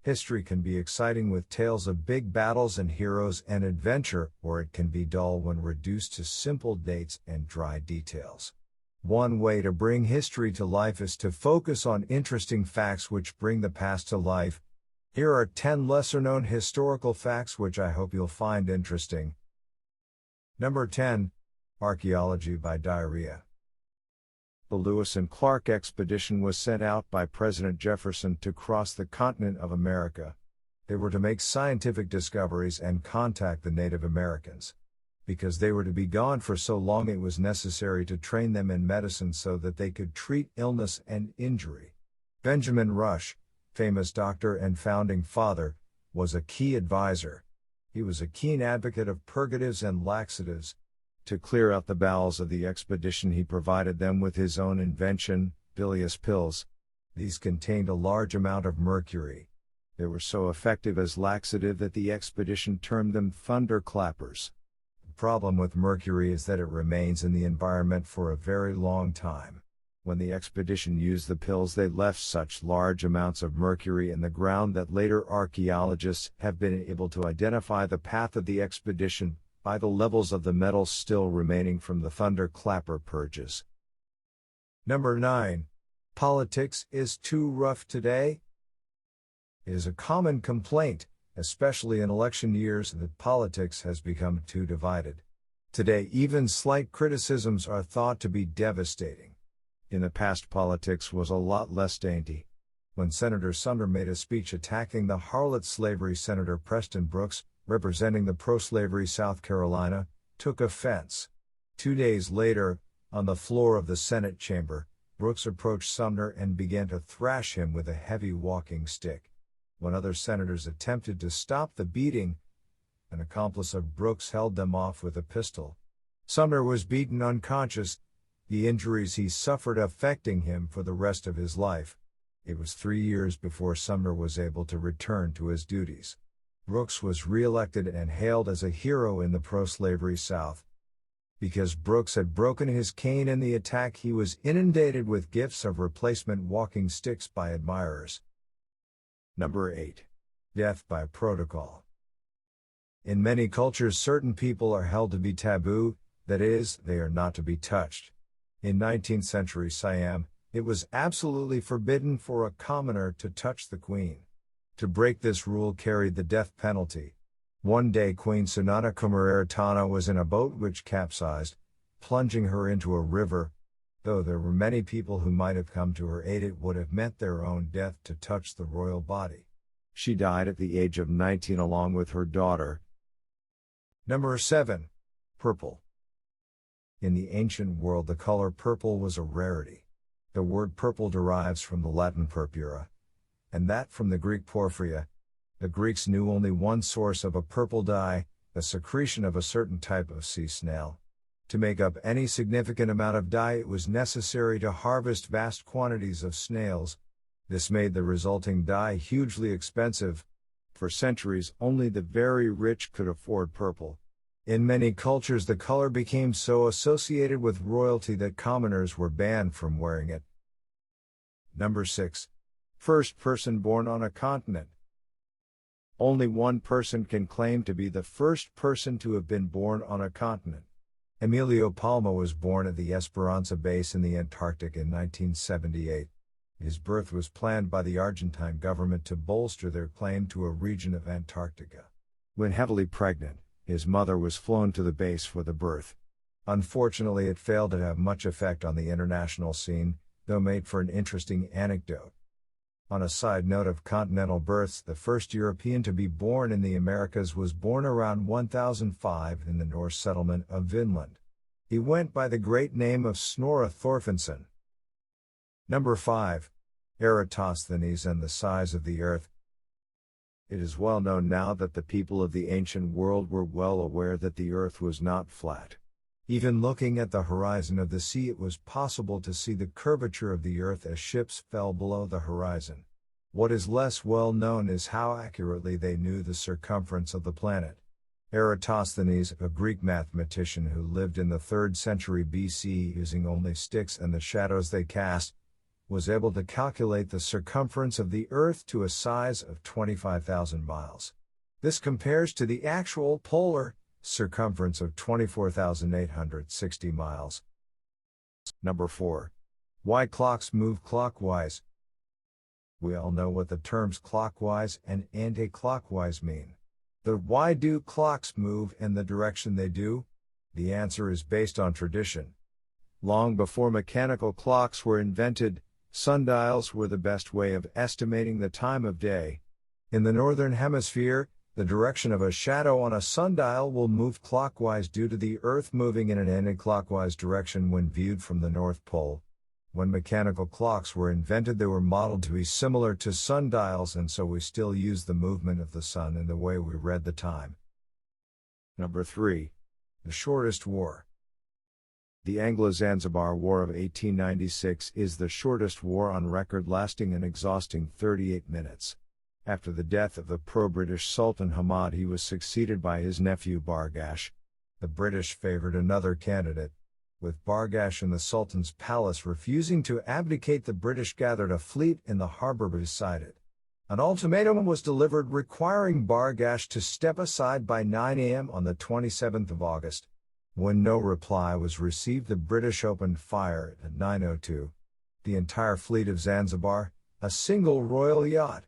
History can be exciting with tales of big battles and heroes and adventure, or it can be dull when reduced to simple dates and dry details. One way to bring history to life is to focus on interesting facts which bring the past to life. Here are 10 lesser-known historical facts which I hope you'll find interesting. Number 10. Archaeology by Diarrhea. The Lewis and Clark expedition was sent out by President Jefferson to cross the continent of America. They were to make scientific discoveries and contact the Native Americans. Because they were to be gone for so long, it was necessary to train them in medicine so that they could treat illness and injury. Benjamin Rush, famous doctor and founding father, was a key advisor. He was a keen advocate of purgatives and laxatives. To clear out the bowels of the expedition, he provided them with his own invention, bilious pills. These contained a large amount of mercury. They were so effective as laxative that the expedition termed them thunderclappers. The problem with mercury is that it remains in the environment for a very long time. When the expedition used the pills, they left such large amounts of mercury in the ground that later archaeologists have been able to identify the path of the expedition by the levels of the metals still remaining from the thunderclapper purges. Number 9. Politics is too rough today. It is a common complaint, especially in election years, that politics has become too divided. Today, even slight criticisms are thought to be devastating. In the past, politics was a lot less dainty. When Senator Sumner made a speech attacking the harlot slavery, Senator Preston Brooks, representing the pro-slavery South Carolina, took offense. 2 days later, on the floor of the Senate chamber, Brooks approached Sumner and began to thrash him with a heavy walking stick. When other senators attempted to stop the beating, an accomplice of Brooks held them off with a pistol. Sumner was beaten unconscious, the injuries he suffered affecting him for the rest of his life. It was 3 years before Sumner was able to return to his duties. Brooks was re-elected and hailed as a hero in the pro-slavery South. Because Brooks had broken his cane in the attack, he was inundated with gifts of replacement walking sticks by admirers. Number 8. Death by protocol. In many cultures, certain people are held to be taboo, that is, they are not to be touched. In 19th century Siam, it was absolutely forbidden for a commoner to touch the queen. To break this rule carried the death penalty. One day Queen Sunana Kumareratana was in a boat which capsized, plunging her into a river. Though there were many people who might have come to her aid, it would have meant their own death to touch the royal body. She died at the age of 19 along with her daughter. Number 7. Purple. In the ancient world, the color purple was a rarity. The word purple derives from the Latin purpura, and that from the Greek porphyria. The Greeks knew only one source of a purple dye, the secretion of a certain type of sea snail. To make up any significant amount of dye, it was necessary to harvest vast quantities of snails. This made the resulting dye hugely expensive. For centuries, only the very rich could afford purple. In many cultures, the color became so associated with royalty that commoners were banned from wearing it. Number 6. First person born on a continent. Only one person can claim to be the first person to have been born on a continent. Emilio Palma was born at the Esperanza Base in the Antarctic in 1978. His birth was planned by the Argentine government to bolster their claim to a region of Antarctica. When heavily pregnant, his mother was flown to the base for the birth. Unfortunately, it failed to have much effect on the international scene, though made for an interesting anecdote. On a side note of continental births, the first European to be born in the Americas was born around 1005 in the Norse settlement of Vinland. He went by the great name of Snorre Thorfinnsson. Number 5. Eratosthenes and the size of the earth. It is well known now that the people of the ancient world were well aware that the earth was not flat. Even looking at the horizon of the sea, it was possible to see the curvature of the earth as ships fell below the horizon. What is less well known is how accurately they knew the circumference of the planet. Eratosthenes, a Greek mathematician who lived in the 3rd century BC using only sticks and the shadows they cast, was able to calculate the circumference of the Earth to a size of 25,000 miles. This compares to the actual polar circumference of 24,860 miles. Number 4. Why clocks move clockwise. We all know what the terms clockwise and anti-clockwise mean. But why do clocks move in the direction they do? The answer is based on tradition. Long before mechanical clocks were invented, sundials were the best way of estimating the time of day. In the northern hemisphere, the direction of a shadow on a sundial will move clockwise due to the Earth moving in an anti-clockwise direction when viewed from the North Pole. When mechanical clocks were invented, they were modeled to be similar to sundials, and so we still use the movement of the sun in the way we read the time. Number 3. The shortest war. The Anglo-Zanzibar War of 1896 is the shortest war on record, lasting an exhausting 38 minutes. After the death of the pro-British Sultan Hamad, he was succeeded by his nephew Bargash. The British favored another candidate. With Bargash in the Sultan's palace refusing to abdicate, the British gathered a fleet in the harbor beside it. An ultimatum was delivered requiring Bargash to step aside by 9 a.m. on the 27th of August. When no reply was received, the British opened fire at 9:02. The entire fleet of Zanzibar, a single royal yacht,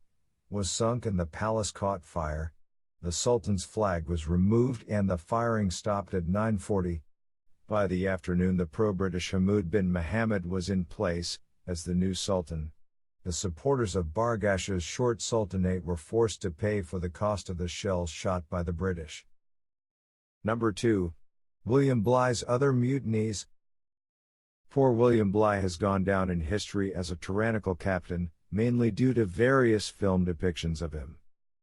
was sunk and the palace caught fire. The Sultan's flag was removed and the firing stopped at 9:40. By the afternoon, the pro-British Hamoud bin Mohammed was in place as the new Sultan. The supporters of Bargash's short sultanate were forced to pay for the cost of the shells shot by the British. Number 2. William Bligh's other mutinies. Poor William Bligh has gone down in history as a tyrannical captain, mainly due to various film depictions of him.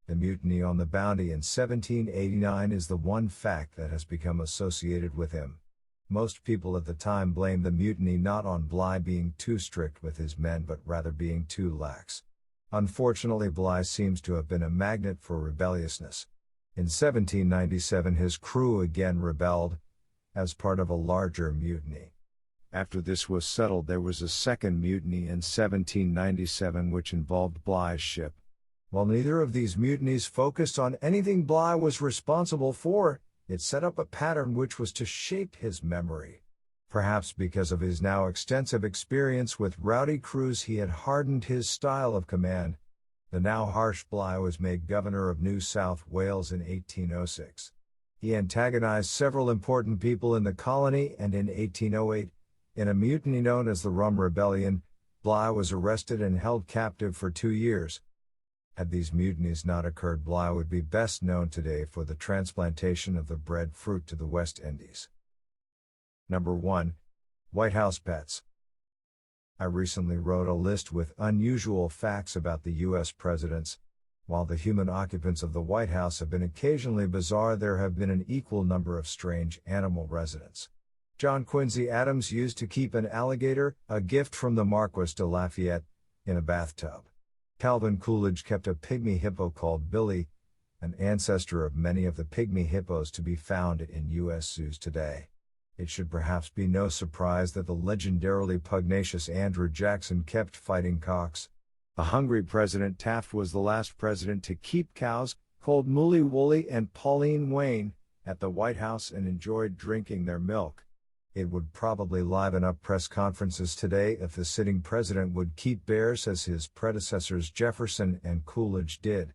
The mutiny on the Bounty in 1789 is the one fact that has become associated with him. Most people at the time blamed the mutiny not on Bligh being too strict with his men but rather being too lax. Unfortunately, Bligh seems to have been a magnet for rebelliousness. In 1797 his crew again rebelled, as part of a larger mutiny. After this was settled, there was a second mutiny in 1797 which involved Bligh's ship. While neither of these mutinies focused on anything Bligh was responsible for, it set up a pattern which was to shape his memory. Perhaps because of his now extensive experience with rowdy crews, he had hardened his style of command. The now harsh Bligh was made governor of New South Wales in 1806. He antagonized several important people in the colony, and in 1808, in a mutiny known as the Rum Rebellion, Bligh was arrested and held captive for 2 years. Had these mutinies not occurred, Bligh would be best known today for the transplantation of the breadfruit to the West Indies. Number 1. White House pets. I recently wrote a list with unusual facts about the U.S. presidents. While the human occupants of the White House have been occasionally bizarre, there have been an equal number of strange animal residents. John Quincy Adams used to keep an alligator, a gift from the Marquis de Lafayette, in a bathtub. Calvin Coolidge kept a pygmy hippo called Billy, an ancestor of many of the pygmy hippos to be found in U.S. zoos today. It should perhaps be no surprise that the legendarily pugnacious Andrew Jackson kept fighting cocks. The hungry President Taft was the last president to keep cows, called Mooly Wooly and Pauline Wayne, at the White House and enjoyed drinking their milk. It would probably liven up press conferences today if the sitting president would keep bears as his predecessors Jefferson and Coolidge did.